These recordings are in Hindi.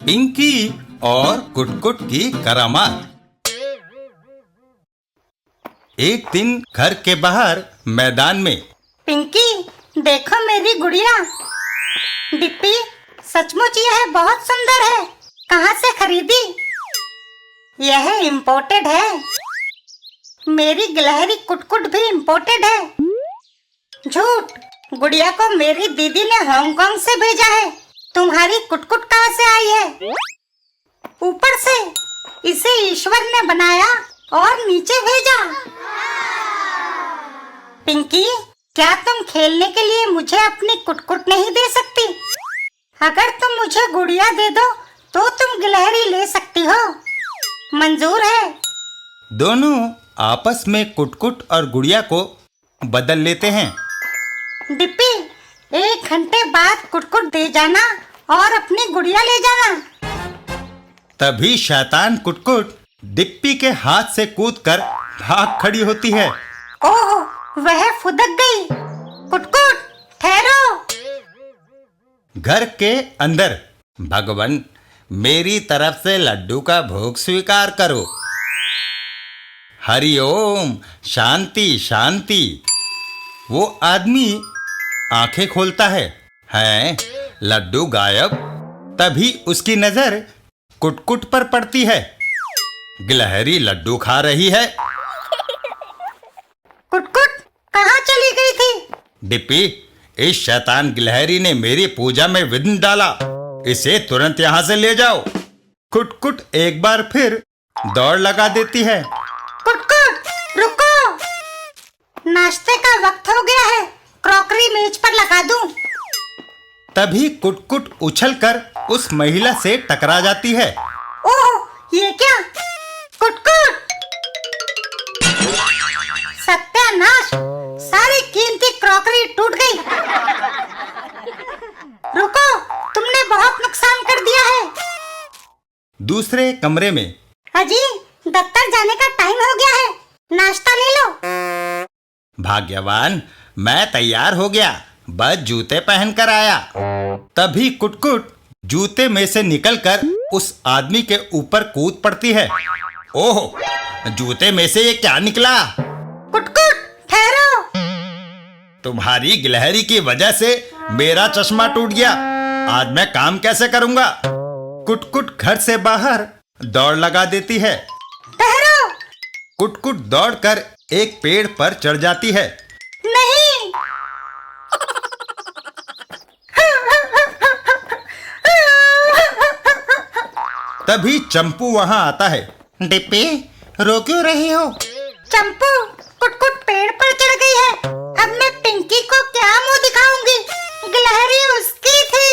पिंकी और कुटकुट की करामात। एक दिन घर के बाहर मैदान में। पिंकी, देखो मेरी गुड़िया। डिप्पी, सचमुच यह बहुत सुंदर है। कहाँ से खरीदी? यह इम्पोर्टेड है। मेरी गिलहरी कुटकुट भी इम्पोर्टेड है। झूठ, गुड़िया को मेरी दीदी ने हांगकांग से भेजा है। तुम्हारी कुटकुट कहाँ से आई है? ऊपर से। इसे ईश्वर ने बनाया और नीचे भेजा। पिंकी, क्या तुम खेलने के लिए मुझे अपनी कुटकुट नहीं दे सकती? अगर तुम मुझे गुड़िया दे दो तो तुम गिलहरी ले सकती हो। मंजूर है? दोनों आपस में कुटकुट और गुड़िया को बदल लेते हैं। डिप्पी, 1 घंटे बाद कुटकुट दे जाना और अपनी गुड़िया ले जाना। तभी शैतान कुटकुट डिप्पी के हाथ से कूदकर भाग खड़ी होती है। ओह, वह फुदक गई। कुटकुट, ठहरो। घर के अंदर। भगवान, मेरी तरफ से लड्डू का भोग स्वीकार करो। हरिओम, शांति शांति। वो आदमी आंखें खोलता है लड्डू गायब। तभी उसकी नजर कुटकुट पर पड़ती है। गिलहरी लड्डू खा रही है। कुटकुट कहाँ चली गई थी? डिप्पी, इस शैतान गिलहरी ने मेरी पूजा में विघ्न डाला। इसे तुरंत यहाँ से ले जाओ। कुटकुट एक बार फिर दौड़ लगा देती है। कुटकुट, रुको। नाश्ते का वक्त हो गया है। क्रॉकरी मेज पर लगा दूं। तभी कुटकुट उछलकर उस महिला से टकरा जाती है। ओह, ये क्या? कुटकुट! सत्यानाश! सारी कीमती क्रॉकरी टूट गई। रुको, तुमने बहुत नुकसान कर दिया है। दूसरे कमरे में। अजी, दफ्तर जाने का टाइम हो गया है। नाश्ता ले लो। भाग्यवान, मैं तैयार हो गया, बस जूते पहन कर आया। तभी कुटकुट जूते में से निकलकर उस आदमी के ऊपर कूद पड़ती है। ओह, जूते में से ये क्या निकला? कुटकुट, ठहरो। तुम्हारी गिलहरी की वजह से मेरा चश्मा टूट गया। आज मैं काम कैसे करूंगा? कुटकुट घर से बाहर दौड़ लगा देती है। ठहरो। कुटकुट दौड़कर एक पेड़ पर चढ़ जाती है। नहीं। तभी चंपू वहां आता है। डिप्पी, रो क्यों रही हो? चंपू, कुटकुट पेड़ पर चढ़ गई है। अब मैं पिंकी को क्या मुंह दिखाऊंगी? गिलहरी उसकी थी।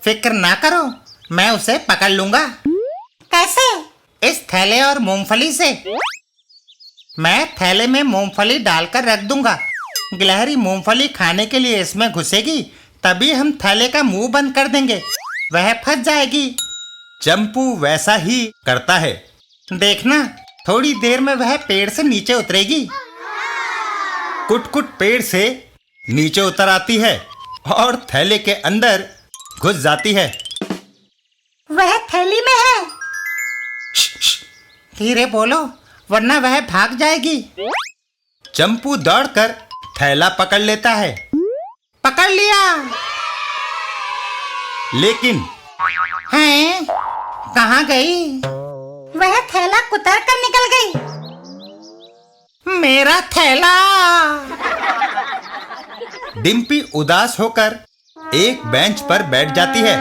फिक्र ना करो, मैं उसे पकड़ लूंगा। कैसे? इस थैले और मूंगफली से। मैं थैले में मूंगफली डालकर रख दूंगा। गिलहरी मूंगफली खाने के लिए इसमें घुसेगी, तभी हम थैले का मुंह बंद कर देंगे। वह फंस जाएगी। चंपू वैसा ही करता है। देखना, थोड़ी देर में वह पेड़ से नीचे उतरेगी। कुटकुट पेड़ से नीचे उतर आती है और थैले के अंदर घुस जाती है। वह थैली में है। धीरे बोलो, वरना वह भाग जाएगी। चंपू दौड़कर थैला पकड़ लेता है। पकड़ लिया। लेकिन हैं, कहाँ गई? वह थैला कुतर कर निकल गई। मेरा थैला। डिम्पी उदास होकर एक बेंच पर बैठ जाती है।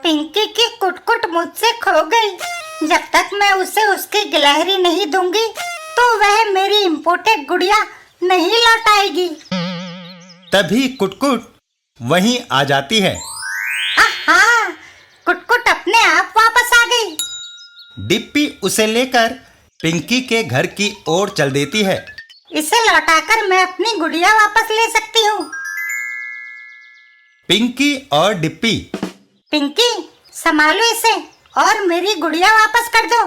पिंकी की कुटकुट मुझसे खो गई। जब तक मैं उसे उसकी गिलहरी नहीं दूंगी तो वह मेरी इम्पोर्टेड गुड़िया नहीं लौटाएगी। तभी कुटकुट वहीं आ जाती है। आहा, कुटकुट अपने आप वापस आ गई। डिप्पी उसे लेकर पिंकी के घर की ओर चल देती है। इसे लौटाकर मैं अपनी गुड़िया वापस ले सकती हूँ। पिंकी और डिप्पी। पिंकी, संभालो इसे और मेरी गुड़िया वापस कर दो।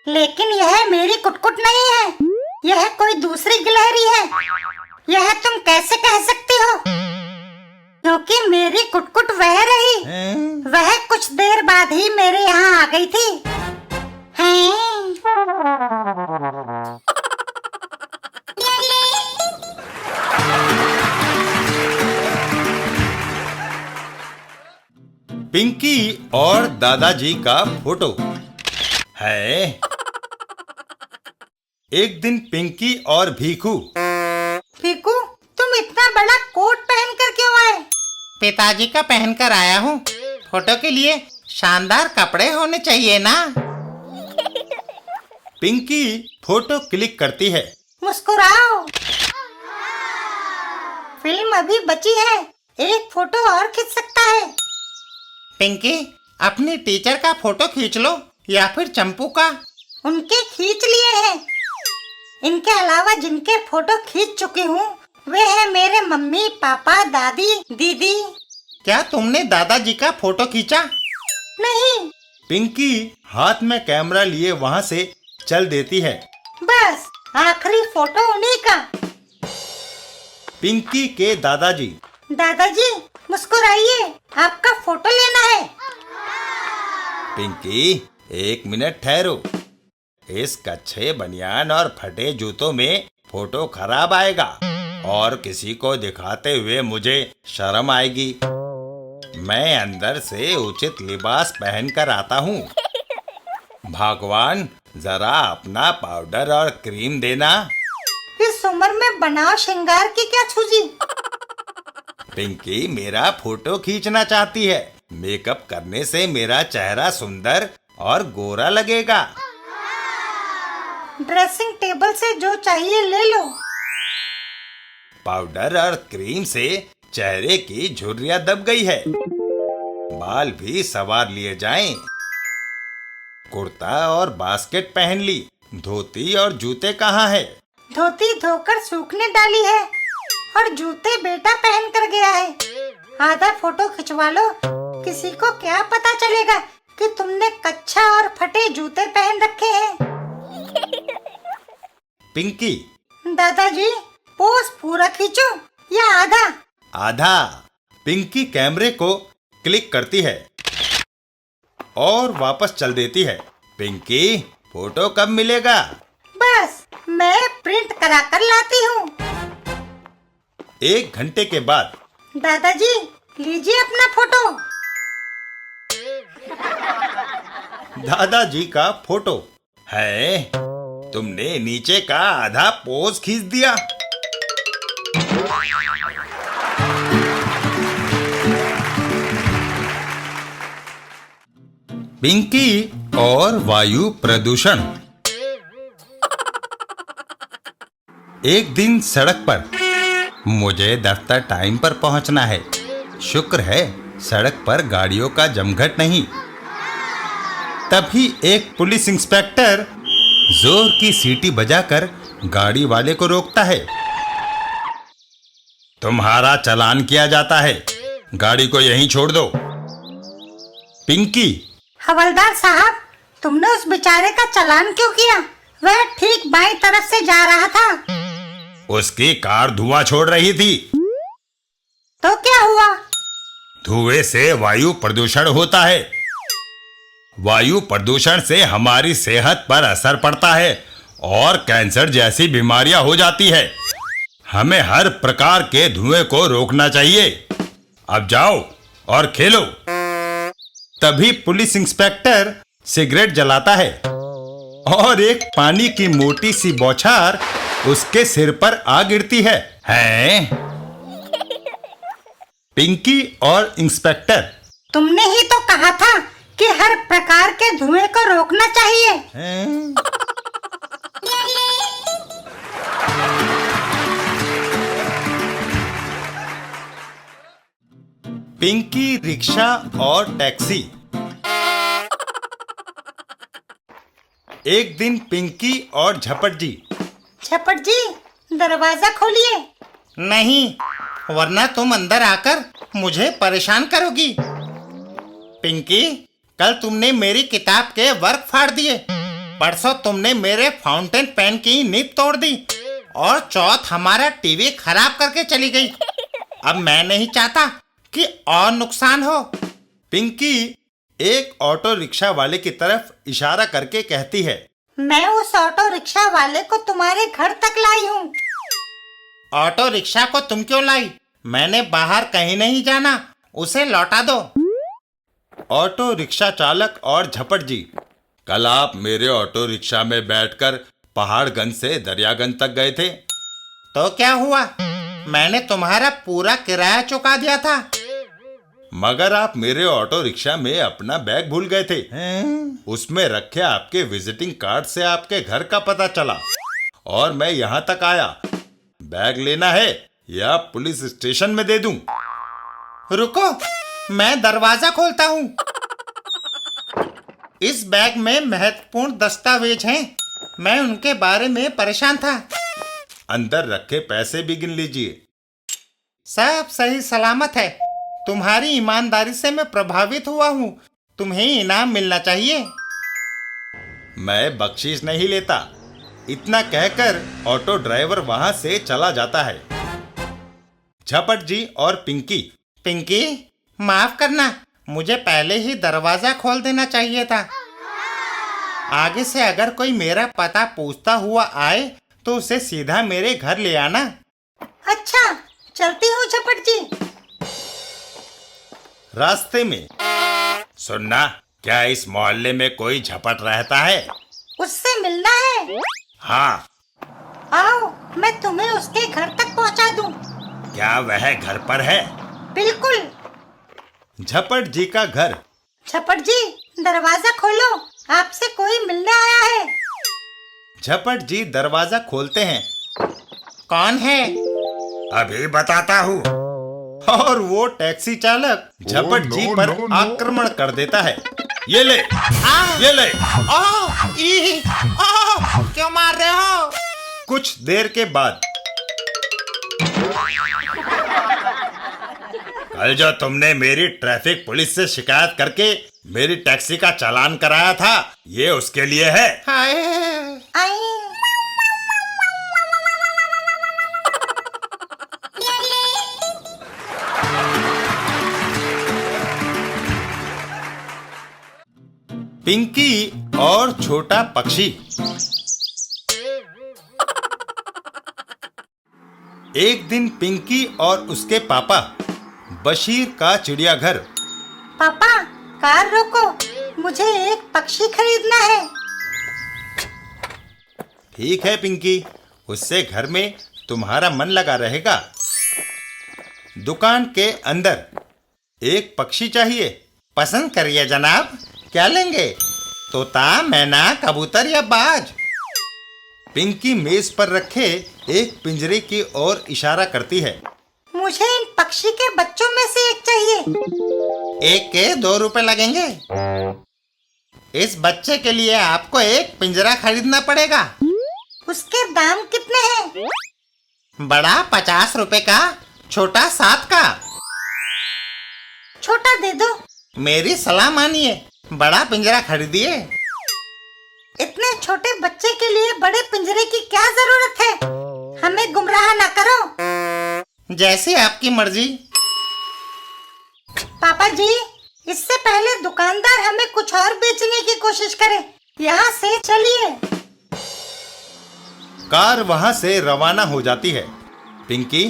लेकिन यह मेरी कुटकुट नहीं है, यह कोई दूसरी गिलहरी है। यह तुम कैसे कह सकती हो? क्योंकि मेरी कुटकुट बह रही, वह कुछ देर बाद ही मेरे यहाँ आ गई थी। हैं? पिंकी और दादाजी का फोटो है। एक दिन पिंकी और भीखू। भीखू, तुम इतना बड़ा कोट पहन कर क्यों आए? पिताजी का पहनकर आया हूँ। फोटो के लिए शानदार कपड़े होने चाहिए ना। पिंकी फोटो क्लिक करती है। मुस्कुराओ, फिल्म अभी बची है, एक फोटो और खींच सकता है। पिंकी, अपनी टीचर का फोटो खींच लो या फिर चंपू का। उनके खींच लिए हैं। इनके अलावा जिनके फोटो खींच चुकी हूँ वे हैं मेरे मम्मी, पापा, दादी, दीदी। क्या तुमने दादाजी का फोटो खींचा? नहीं। पिंकी हाथ में कैमरा लिए वहाँ से चल देती है। बस आखिरी फोटो उन्हीं का। पिंकी के दादाजी। दादाजी मुस्कुराइए, आपका फोटो लेना है। पिंकी, 1 मिनट ठहरो। इस कच्चे बनियान और फटे जूतों में फोटो खराब आएगा और किसी को दिखाते हुए मुझे शर्म आएगी। मैं अंदर से उचित लिबास पहनकर आता हूँ। भगवान, जरा अपना पाउडर और क्रीम देना। इस उम्र में बनाओ श्रृंगार की क्या सूझी? पिंकी मेरा फोटो खींचना चाहती है। मेकअप करने से मेरा चेहरा सुंदर और गोरा लगेगा। ड्रेसिंग टेबल से जो चाहिए ले लो। पाउडर और क्रीम से चेहरे की झुर्रियां दब गई है। बाल भी संवार लिए जाएं। कुर्ता और बास्केट पहन ली। धोती और जूते कहाँ है? धोती धोकर सूखने डाली है और जूते बेटा पहन कर गया है। आधा फोटो खिंचवा लो, किसी को क्या पता चलेगा कि तुमने कच्चा और फटे जूते पहन रखे हैं। पिंकी। दादाजी, पोज पूरा खींचो या आधा? आधा। पिंकी कैमरे को क्लिक करती है और वापस चल देती है। पिंकी, फोटो कब मिलेगा? बस मैं प्रिंट करा कर लाती हूँ। 1 घंटे के बाद। दादाजी, लीजिए अपना फोटो। दादाजी का फोटो है। तुमने नीचे का आधा पोज खींच दिया। पिंकी और वायु प्रदूषण। एक दिन सड़क पर। मुझे दफ्तर टाइम पर पहुंचना है। शुक्र है सड़क पर गाड़ियों का जमघट नहीं। तभी एक पुलिस इंस्पेक्टर जोर की सीटी बजाकर गाड़ी वाले को रोकता है। तुम्हारा चालान किया जाता है, गाड़ी को यहीं छोड़ दो। पिंकी। हवलदार साहब, तुमने उस बेचारे का चालान क्यों किया? वह ठीक बाईं तरफ से जा रहा था। उसकी कार धुआं छोड़ रही थी। तो क्या हुआ? धुएं से वायु प्रदूषण होता है। वायु प्रदूषण से हमारी सेहत पर असर पड़ता है और कैंसर जैसी बीमारियां हो जाती है। हमें हर प्रकार के धुएं को रोकना चाहिए। अब जाओ और खेलो। तभी पुलिस इंस्पेक्टर सिगरेट जलाता है और एक पानी की मोटी सी बौछार उसके सिर पर आ गिरती है। पिंकी और इंस्पेक्टर। तुमने ही तो कहा था कि हर प्रकार के धुएं को रोकना चाहिए। पिंकी, रिक्शा और टैक्सी। एक दिन पिंकी और झपट जी। झपट जी, दरवाजा खोलिए। नहीं, वरना तुम अंदर आकर मुझे परेशान करोगी। पिंकी, कल तुमने मेरी किताब के वर्क फाड़ दिए। परसों तुमने मेरे फाउंटेन पेन की नीब तोड़ दी और चौथ हमारा टीवी खराब करके चली गई। अब मैं नहीं चाहता कि और नुकसान हो। पिंकी एक ऑटो रिक्शा वाले की तरफ इशारा करके कहती है, मैं उस ऑटो रिक्शा वाले को तुम्हारे घर तक लाई हूँ। ऑटो रिक्शा को तुम क्यों लाई? मैंने बाहर कहीं नहीं जाना, उसे लौटा दो। ऑटो रिक्शा चालक और झपट जी, कल आप मेरे ऑटो रिक्शा में बैठकर पहाड़गंज से दरियागंज तक गए थे। तो क्या हुआ? मैंने तुम्हारा पूरा किराया चुका दिया था। मगर आप मेरे ऑटो रिक्शा में अपना बैग भूल गए थे। उसमें रखे आपके विजिटिंग कार्ड से आपके घर का पता चला और मैं यहाँ तक आया। बैग लेना है या पुलिस स्टेशन में दे दूं? रुको, मैं दरवाजा खोलता हूँ। इस बैग में महत्वपूर्ण दस्तावेज हैं। मैं उनके बारे में परेशान था। अंदर रखे पैसे भी गिन लीजिए। सब सही सलामत है। तुम्हारी ईमानदारी से मैं प्रभावित हुआ हूँ। तुम्हें इनाम मिलना चाहिए। मैं बख्शीश नहीं लेता। इतना कहकर ऑटो ड्राइवर वहां से चला जाता है। झपट जी और पिंकी, पिंकी, माफ करना, मुझे पहले ही दरवाजा खोल देना चाहिए था। आगे से अगर कोई मेरा पता पूछता हुआ आए तो उसे सीधा मेरे घर ले आना। अच्छा, चलती हूँ झपट जी। रास्ते में, सुनना, क्या इस मोहल्ले में कोई झपट रहता है? उससे मिलना है? हाँ। आओ, मैं तुम्हें उसके घर तक पहुँचा दूँ। क्या वह घर पर है? बिल्कुल। झपट जी का घर। झपट जी, दरवाजा खोलो, आपसे कोई मिलने आया है। झपट जी दरवाजा खोलते हैं। कौन है? अभी बताता हूँ। और वो टैक्सी चालक झपट जी पर आक्रमण कर देता है। ये ले, ये ले। क्यों मार रहे हो? कुछ देर के बाद, कल जो तुमने मेरी ट्रैफिक पुलिस से शिकायत करके मेरी टैक्सी का चालान कराया था, ये उसके लिए है। हाय, आई। पिंकी और छोटा पक्षी। एक दिन पिंकी और उसके पापा बशीर का चिड़ियाघर। पापा, कार रोको, मुझे एक पक्षी खरीदना है। ठीक है पिंकी, उससे घर में तुम्हारा मन लगा रहेगा। दुकान के अंदर, एक पक्षी चाहिए। पसंद करिए जनाब, क्या लेंगे? तोता, मैना, कबूतर या बाज? पिंकी मेज पर रखे एक पिंजरे की ओर इशारा करती है। मुझे इन पक्षी के बच्चों में से एक चाहिए। एक के 2 रुपए लगेंगे। इस बच्चे के लिए आपको एक पिंजरा खरीदना पड़ेगा। उसके दाम कितने हैं? बड़ा 50 रुपए का, छोटा 7 का। छोटा दे दो। मेरी सलाह मानिए, बड़ा पिंजरा खरीदिए। इतने छोटे बच्चे के लिए बड़े पिंजरे की क्या जरूरत है? हमें गुमराह ना करो। जैसी आपकी मर्जी। पापा जी, इससे पहले दुकानदार हमें कुछ और बेचने की कोशिश करे, यहाँ से चलिए। कार वहां से रवाना हो जाती है। पिंकी,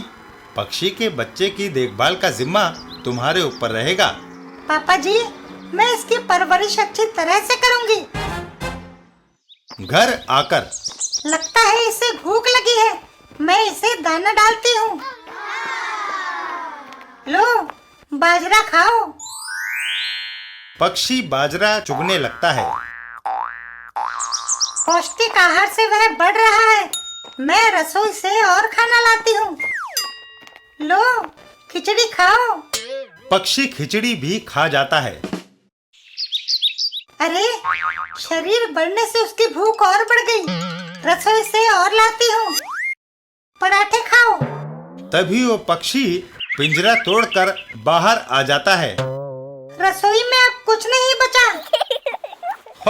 पक्षी के बच्चे की देखभाल का जिम्मा तुम्हारे ऊपर रहेगा। पापा जी, मैं इसकी परवरिश अच्छी तरह से करूंगी। घर आकर, लगता है इसे भूख लगी है, मैं इसे दाना डालती हूँ। लो, बाजरा खाओ। पक्षी बाजरा चुगने लगता है। पौष्टिक आहार से वह बढ़ रहा है। मैं रसोई से और खाना लाती हूँ। लो, खिचड़ी खाओ। पक्षी खिचड़ी भी खा जाता है। अरे, शरीर बढ़ने से उसकी भूख और बढ़ गई। रसोई से और लाती हूँ। पराठे खाओ। तभी वो पक्षी पिंजरा तोड़कर बाहर आ जाता है रसोई में अब कुछ नहीं बचा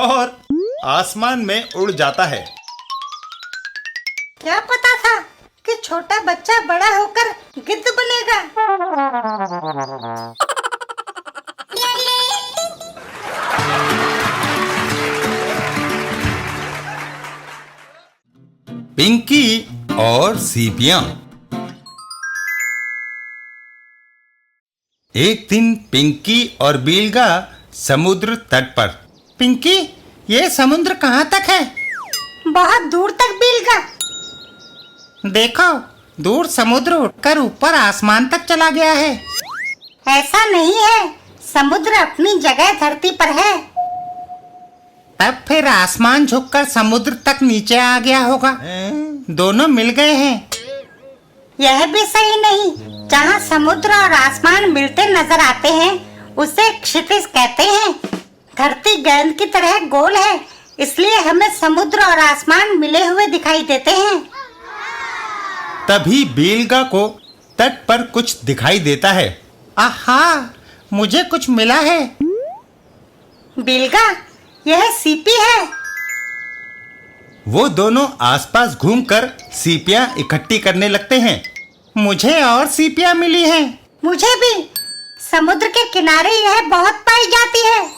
और आसमान में उड़ जाता है। क्या पता था कि छोटा बच्चा बड़ा होकर गिद्ध बनेगा। पिंकी और सीपियां। एक दिन पिंकी और बीलगा समुद्र तट पर। पिंकी, ये समुद्र कहाँ तक है? बहुत दूर तक बीलगा। देखो, दूर समुद्र उठकर ऊपर आसमान तक चला गया है। ऐसा नहीं है, समुद्र अपनी जगह धरती पर है। तब फिर आसमान झुककर समुद्र तक नीचे आ गया होगा। दोनों मिल गए हैं। यह भी सही नहीं। जहाँ समुद्र और आसमान मिलते नजर आते हैं उसे क्षितिज कहते हैं। धरती गेंद की तरह गोल है, इसलिए हमें समुद्र और आसमान मिले हुए दिखाई देते हैं। तभी बीलगा को तट पर कुछ दिखाई देता है। आहा, मुझे कुछ मिला है। बीलगा, यह सीपी है। वो दोनों आसपास घूमकर सीपियां इकट्ठी करने लगते हैं। मुझे और सीपियां मिली हैं। मुझे भी। समुद्र के किनारे यह बहुत पाई जाती है।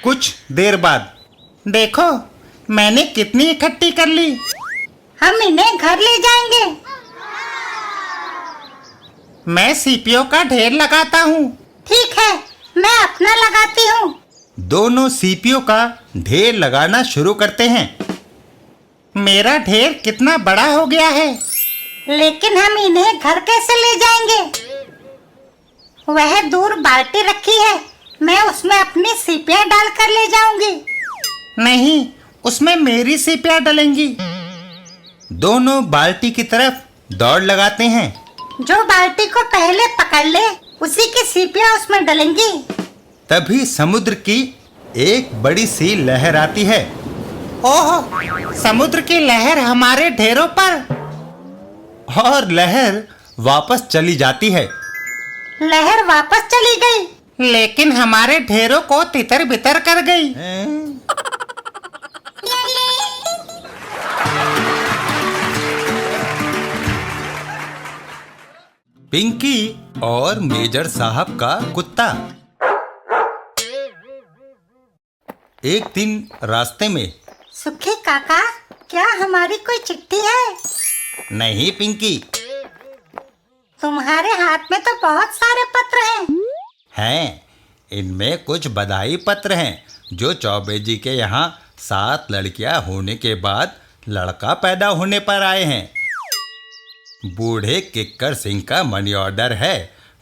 कुछ देर बाद देखो, मैंने कितनी इकट्ठी कर ली। हम इन्हें घर ले जाएंगे। मैं सीपियों का ढेर लगाता हूँ। ठीक है, मैं अपना लगाती हूँ। दोनों सीपियों का ढेर लगाना शुरू करते हैं। मेरा ढेर कितना बड़ा हो गया है। लेकिन हम इन्हें घर कैसे ले जाएंगे? वह दूर बाल्टी रखी है, मैं उसमें अपनी सीपियां डालकर ले जाऊंगी। नहीं, उसमें मेरी सीपियां डलेंगी। दोनों बाल्टी की तरफ दौड़ लगाते हैं। जो बाल्टी को पहले पकड़ ले उसी की सीपियां उसमें डलेंगी। तभी समुद्र की एक बड़ी सी लहर आती है। ओह, समुद्र की लहर हमारे ढेरों पर। और लहर वापस चली जाती है। लहर वापस चली गई, लेकिन हमारे ढेरों को तितर बितर कर गई। पिंकी और मेजर साहब का कुत्ता। एक दिन रास्ते में। सुखी काका, क्या हमारी कोई चिट्ठी है? नहीं पिंकी। तुम्हारे हाथ में तो बहुत सारे पत्र हैं, इनमें कुछ बधाई पत्र हैं जो चौबे जी के यहाँ 7 लड़कियां होने के बाद लड़का पैदा होने पर आए हैं। बूढ़े किक्कर सिंह का मनी ऑर्डर है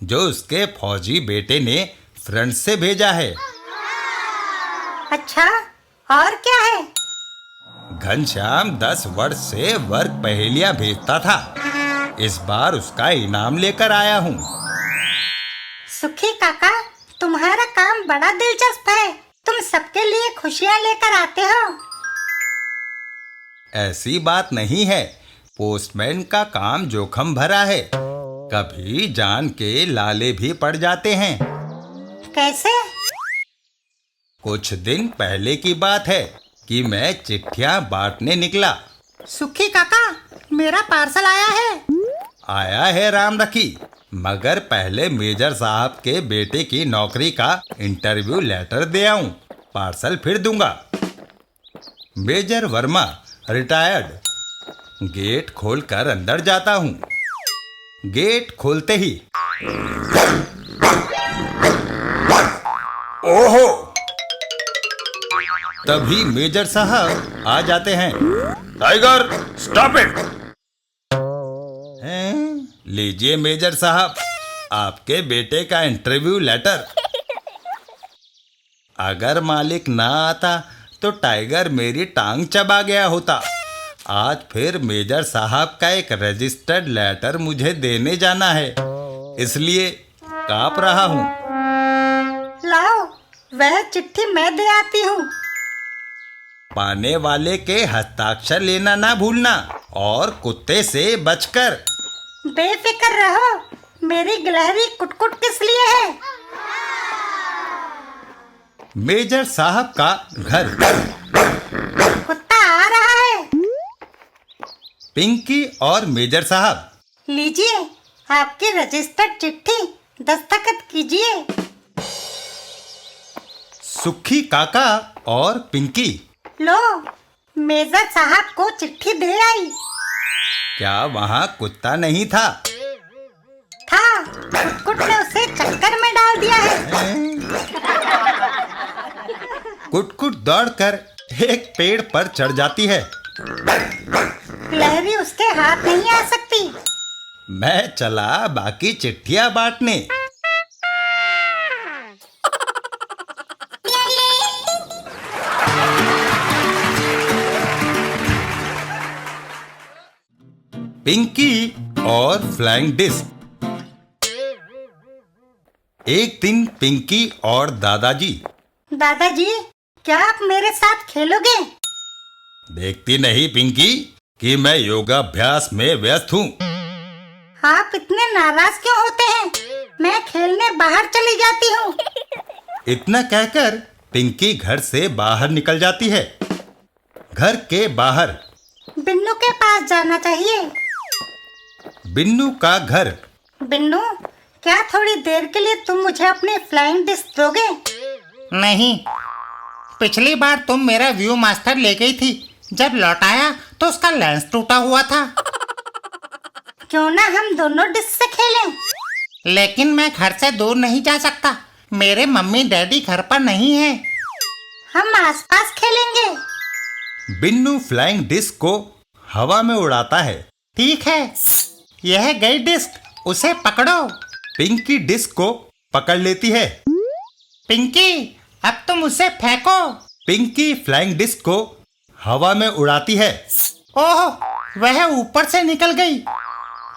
जो उसके फौजी बेटे ने फ्रंट से भेजा है। अच्छा, और क्या है? घनश्याम 10 वर्ष से वर्क पहेलियां भेजता था। इस बार उसका इनाम लेकर आया हूँ। सुखी काका, तुम्हारा काम बड़ा दिलचस्प है। तुम सबके लिए खुशियाँ लेकर आते हो। ऐसी बात नहीं है, पोस्टमैन का काम जोखिम भरा है। कभी जान के लाले भी पड़ जाते हैं। कैसे? कुछ दिन पहले की बात है कि मैं चिट्ठियां बांटने निकला। सुखी काका, मेरा पार्सल आया है। आया है राम रखी, मगर पहले मेजर साहब के बेटे की नौकरी का इंटरव्यू लेटर दे आऊं, पार्सल फिर दूंगा। Major Verma, retired. गेट खोलकर अंदर जाता हूं। गेट खोलते ही ओहो, तभी मेजर साहब आ जाते हैं। Tiger, stop it. लीजिए मेजर साहब, आपके बेटे का इंटरव्यू लेटर। अगर मालिक ना आता तो टाइगर मेरी टांग चबा गया होता। आज फिर मेजर साहब का एक रजिस्टर्ड लेटर मुझे देने जाना है, इसलिए कांप रहा हूँ। लाओ, वह चिट्ठी मैं दे आती हूँ। पाने वाले के हस्ताक्षर लेना ना भूलना और कुत्ते से बचकर। बेफिक्र रहो, मेरी गिलहरी कुटकुट किस लिए है? मेजर साहब का घर। कुत्ता आ रहा है। पिंकी और मेजर साहब। लीजिए आपकी रजिस्टर्ड चिट्ठी, दस्तखत कीजिए। सुखी काका और पिंकी। लो, मेजर साहब को चिट्ठी दे आई। क्या वहाँ कुत्ता नहीं था? था, कुट ने उसे चक्कर में डाल दिया है। कुट दौड़कर एक पेड़ पर चढ़ जाती है। लहरी उसके हाथ नहीं आ सकती। मैं चला बाकी चिट्ठियां बांटने। पिंकी और फ्लाइंग डिस्क। एक दिन पिंकी और दादाजी। दादाजी, क्या आप मेरे साथ खेलोगे? देखती नहीं पिंकी कि मैं योगाभ्यास में व्यस्त हूँ। आप इतने नाराज क्यों होते हैं? मैं खेलने बाहर चली जाती हूँ। इतना कहकर पिंकी घर से बाहर निकल जाती है। घर के बाहर बिन्नू के पास जाना चाहिए। बिन्नू का घर। बिन्नू, क्या थोड़ी देर के लिए तुम मुझे अपनी फ्लाइंग डिस्क दोगे? नहीं, पिछली बार तुम मेरा व्यू मास्टर ले गई थी। जब लौटाया तो उसका लेंस टूटा हुआ था। क्यों ना हम दोनों डिस्क से खेलें? लेकिन मैं घर से दूर नहीं जा सकता। मेरे मम्मी डैडी घर पर नहीं है। हम आसपास खेलेंगे। बिन्नू फ्लाइंग डिस्क को हवा में उड़ाता है। ठीक है, यह गई डिस्क, उसे पकड़ो। पिंकी डिस्क को पकड़ लेती है। पिंकी, अब तुम उसे फेंको। पिंकी फ्लाइंग डिस्क को हवा में उड़ाती है। ओह, वह ऊपर से निकल गई।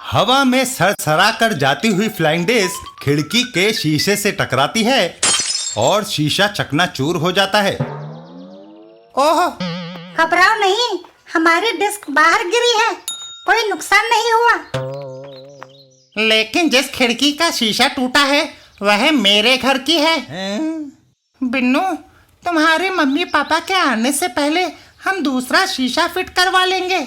हवा में सरसरा कर जाती हुई फ्लाइंग डिस्क खिड़की के शीशे से टकराती है और शीशा चकनाचूर हो जाता है। ओह, घबराओ नहीं, हमारी डिस्क बाहर गिरी है, कोई नुकसान नहीं हुआ। लेकिन जिस खिड़की का शीशा टूटा है वह मेरे घर की है। बिन्नू, तुम्हारे मम्मी पापा के आने से पहले हम दूसरा शीशा फिट करवा लेंगे।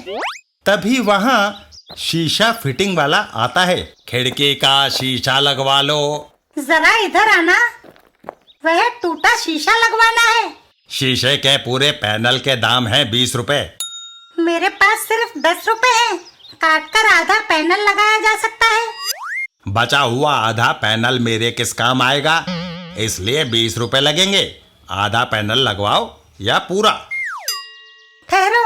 तभी वहाँ शीशा फिटिंग वाला आता है। खिड़की का शीशा लगवा लो। जरा इधर आना, वह टूटा शीशा लगवाना है। शीशे के पूरे पैनल के दाम है 20 रुपए। मेरे पास सिर्फ 10 रुपए हैं, काट कर आधा पैनल लगाया जा सकता है। बचा हुआ आधा पैनल मेरे किस काम आएगा, इसलिए 20 रुपए लगेंगे। आधा पैनल लगवाओ या पूरा? ठहरो,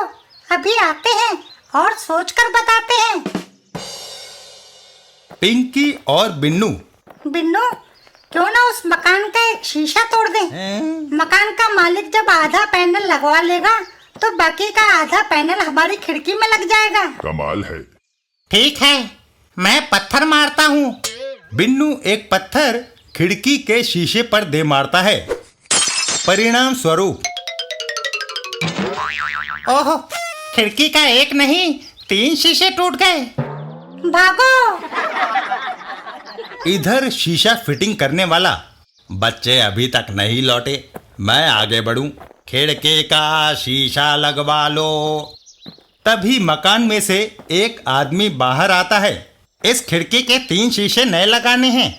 अभी आते हैं और सोचकर बताते हैं। पिंकी और बिन्नू। बिन्नू, क्यों ना उस मकान का एक शीशा तोड़ दे। मकान का मालिक जब आधा पैनल लगवा लेगा तो बाकी का आधा पैनल हमारी खिड़की में लग जाएगा। कमाल है। ठीक है, मैं पत्थर मारता हूँ। बिन्नू एक पत्थर खिड़की के शीशे पर दे मारता है। परिणाम स्वरूप ओह, खिड़की का एक नहीं 3 शीशे टूट गए। भागो। इधर शीशा फिटिंग करने वाला बच्चे अभी तक नहीं लौटे। मैं आगे बढ़ूं। खिड़की का शीशा लगवा लो। तभी मकान में से एक आदमी बाहर आता है। इस खिड़की के 3 शीशे नए लगाने हैं।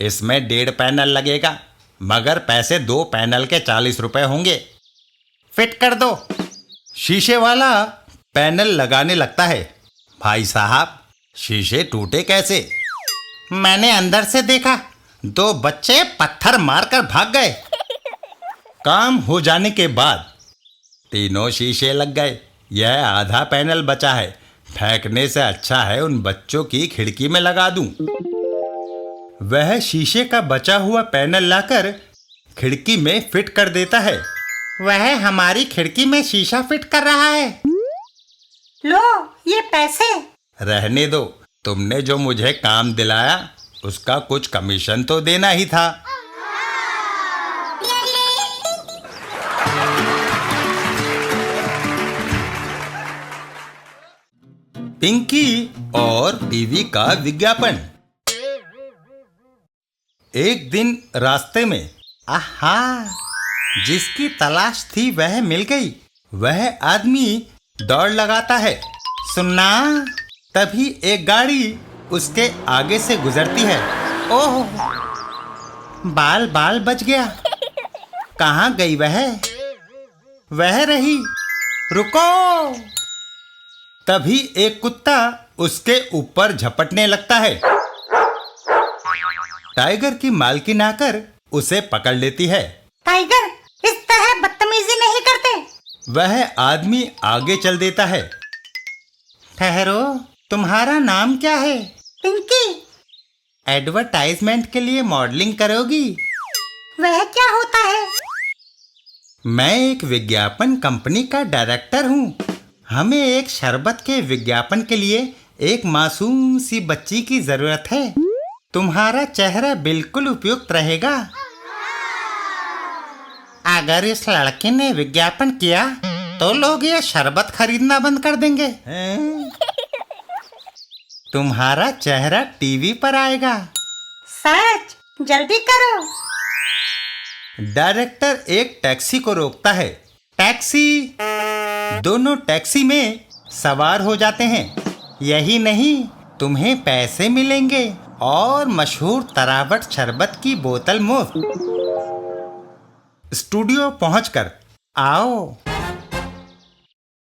इसमें 1.5 पैनल लगेगा, मगर पैसे 2 पैनल के 40 रुपए होंगे। फिट कर दो। शीशे वाला पैनल लगाने लगता है। भाई साहब, शीशे टूटे कैसे? मैंने अंदर से देखा, 2 बच्चे पत्थर मारकर भाग गए। काम हो जाने के बाद 3 शीशे लग गए। यह आधा पैनल बचा है। फेंकने से अच्छा है उन बच्चों की खिड़की में लगा दूं। वह शीशे का बचा हुआ पैनल लाकर खिड़की में फिट कर देता है। वह हमारी खिड़की में शीशा फिट कर रहा है। लो, ये पैसे। रहने दो, तुमने जो मुझे काम दिलाया उसका कुछ कमीशन तो देना ही था। पिंकी और टीवी का विज्ञापन। एक दिन रास्ते में आहा, जिसकी तलाश थी वह मिल गई। वह आदमी दौड़ लगाता है। सुनना। तभी एक गाड़ी उसके आगे से गुजरती है। ओह, बाल बाल बच गया। कहाँ गई वह? वह रही। रुको। तभी एक कुत्ता उसके ऊपर झपटने लगता है। टाइगर की मालकिन आकर उसे पकड़ लेती है। टाइगर, इस तरह बदतमीजी नहीं करते। वह आदमी आगे चल देता है। ठहरो, तुम्हारा नाम क्या है? पिंकी। एडवर्टाइजमेंट के लिए मॉडलिंग करोगी? वह क्या होता है? मैं एक विज्ञापन कंपनी का डायरेक्टर हूँ। हमें एक शरबत के विज्ञापन के लिए एक मासूम सी बच्ची की जरूरत है। तुम्हारा चेहरा बिल्कुल उपयुक्त रहेगा। अगर इस लड़के ने विज्ञापन किया तो लोग ये शरबत खरीदना बंद कर देंगे। तुम्हारा चेहरा टीवी पर आएगा। सच? जल्दी करो। डायरेक्टर एक टैक्सी को रोकता है। टैक्सी। दोनों टैक्सी में सवार हो जाते हैं। यही नहीं, तुम्हें पैसे मिलेंगे और मशहूर तरावट शरबत की बोतल मुफ्त। स्टूडियो पहुंचकर आओ।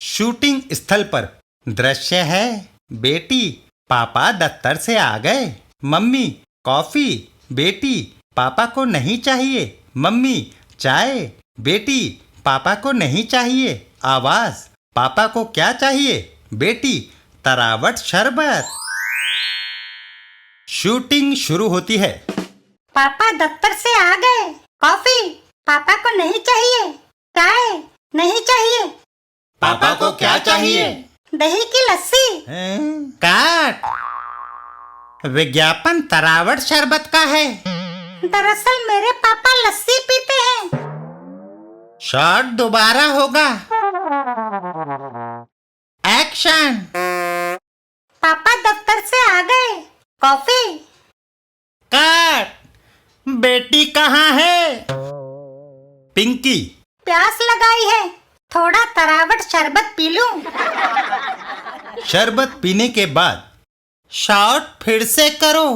शूटिंग स्थल पर दृश्य है। बेटी, पापा दफ्तर से आ गए। Mummy, coffee. बेटी, पापा को नहीं चाहिए। मम्मी, चाय। बेटी, पापा को नहीं चाहिए। आवाज, पापा को क्या चाहिए? बेटी, तरावट शरबत। शूटिंग शुरू होती है। पापा दफ्तर से आ गए। कॉफी, पापा को नहीं चाहिए। चाय, नहीं चाहिए। पापा को क्या चाहिए? दही की लस्सी। काट। विज्ञापन तरावट शरबत का है। दरअसल मेरे पापा लस्सी पीते हैं। शॉट दोबारा होगा। एक्शन। पापा दफ्तर से आ गए। कॉफी। काट। बेटी कहाँ है? पिंकी। प्यास लगाई है, थोड़ा तरावट शरबत पी लूं। शरबत पीने के बाद शॉट फिर से करो।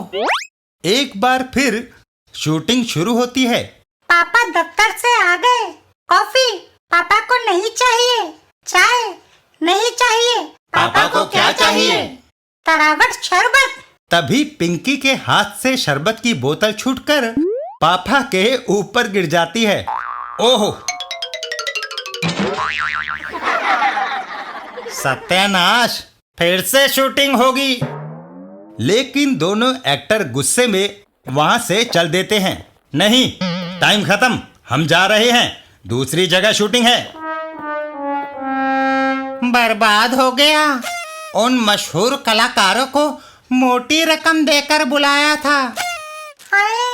एक बार फिर शूटिंग शुरू होती है। पापा दफ्तर से आ गए। कॉफी, पापा को नहीं चाहिए। चाय, नहीं चाहिए। पापा को क्या चाहिए? तरावट शरबत। तभी पिंकी के हाथ से शरबत की बोतल छूटकर पापा के ऊपर गिर जाती है। ओहो, सत्यानाश, फिर से शूटिंग होगी। लेकिन दोनों एक्टर गुस्से में वहां से चल देते हैं। नहीं, टाइम खत्म, हम जा रहे हैं, दूसरी जगह शूटिंग है। बर्बाद हो गया। उन मशहूर कलाकारों को मोटी रकम देकर बुलाया था। हाय,